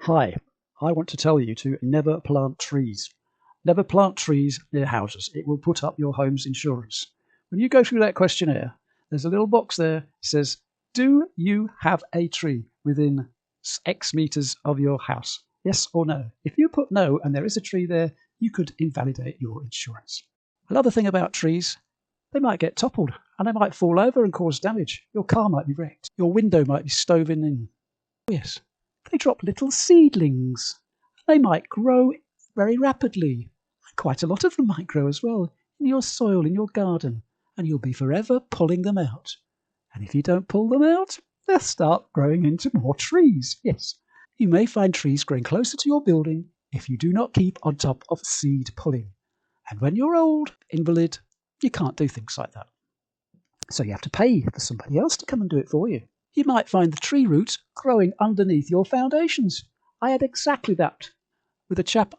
Hi, I want to tell you to never plant trees. Never plant trees near houses. It will put up your home's insurance. When you go through that questionnaire, there's a little box there that says, do you have a tree within X meters of your house? Yes or no? If you put no and there is a tree there, you could invalidate your insurance. Another thing about trees, they might get toppled and they might fall over and cause damage. Your car might be wrecked. Your window might be stoven in. Oh, yes. They drop little seedlings. They might grow very rapidly. Quite a lot of them might grow as well in your soil, in your garden, and you'll be forever pulling them out. And if you don't pull them out, they'll start growing into more trees. Yes, you may find trees growing closer to your building if you do not keep on top of seed pulling. And when you're old, invalid, you can't do things like that. So you have to pay for somebody else to come and do it for you. You might find the tree roots growing underneath your foundations. I had exactly that with a chap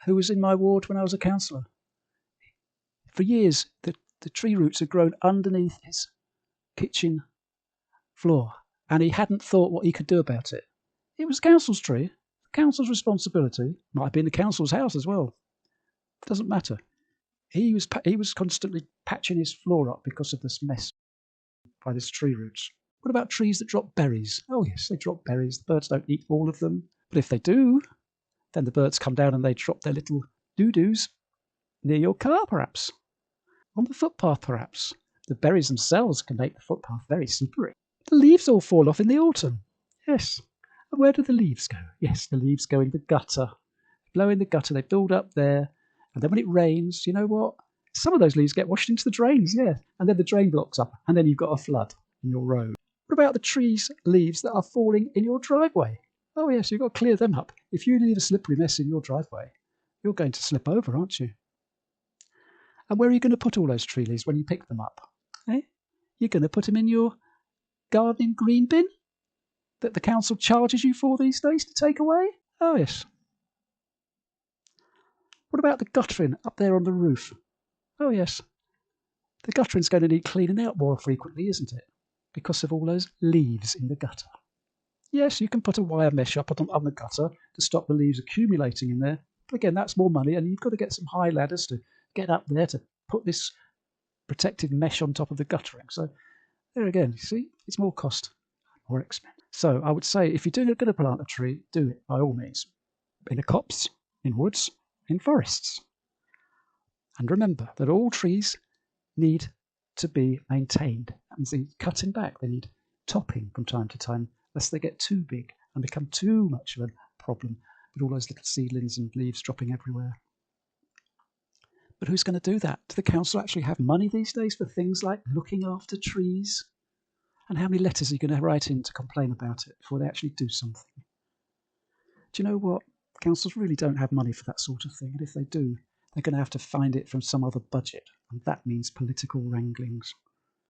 who was in my ward when I was a councillor. For years, the tree roots had grown underneath his kitchen floor, and he hadn't thought what he could do about it. It was the council's tree, the council's responsibility. Might have been the council's house as well. It doesn't matter. He was constantly patching his floor up because of this mess by this tree roots. What about trees that drop berries? Oh yes, they drop berries. The birds don't eat all of them. But if they do, then the birds come down and they drop their little doo-doos near your car, perhaps. On the footpath, perhaps. The berries themselves can make the footpath very slippery. The leaves all fall off in the autumn. Yes. And where do the leaves go? Yes, the leaves go in the gutter. Blow in the gutter, they build up there. And then when it rains, you know what? Some of those leaves get washed into the drains, yeah. And then the drain blocks up, and then you've got a flood in your road. What about the trees' leaves that are falling in your driveway? Oh yes, you've got to clear them up. If you leave a slippery mess in your driveway, you're going to slip over, aren't you? And where are you going to put all those tree leaves when you pick them up? You're going to put them in your gardening green bin that the council charges you for these days to take away? Oh yes. What about the guttering up there on the roof? Oh yes. The guttering's going to need cleaning out more frequently, isn't it? Because of all those leaves in the gutter. Yes, you can put a wire mesh up on the gutter to stop the leaves accumulating in there. But again, that's more money, and you've got to get some high ladders to get up there to put this protective mesh on top of the guttering. So there again, you see, it's more cost, more expense. So I would say if you're going to plant a tree, do it by all means. In a copse, in woods, in forests. And remember that all trees need to be maintained. That means cutting back. They need topping from time to time, lest they get too big and become too much of a problem with all those little seedlings and leaves dropping everywhere. But who's going to do that? Do the council actually have money these days for things like looking after trees? And how many letters are you going to write in to complain about it before they actually do something? Do you know what? Councils really don't have money for that sort of thing. And if they do, they're going to have to find it from some other budget. And that means political wranglings.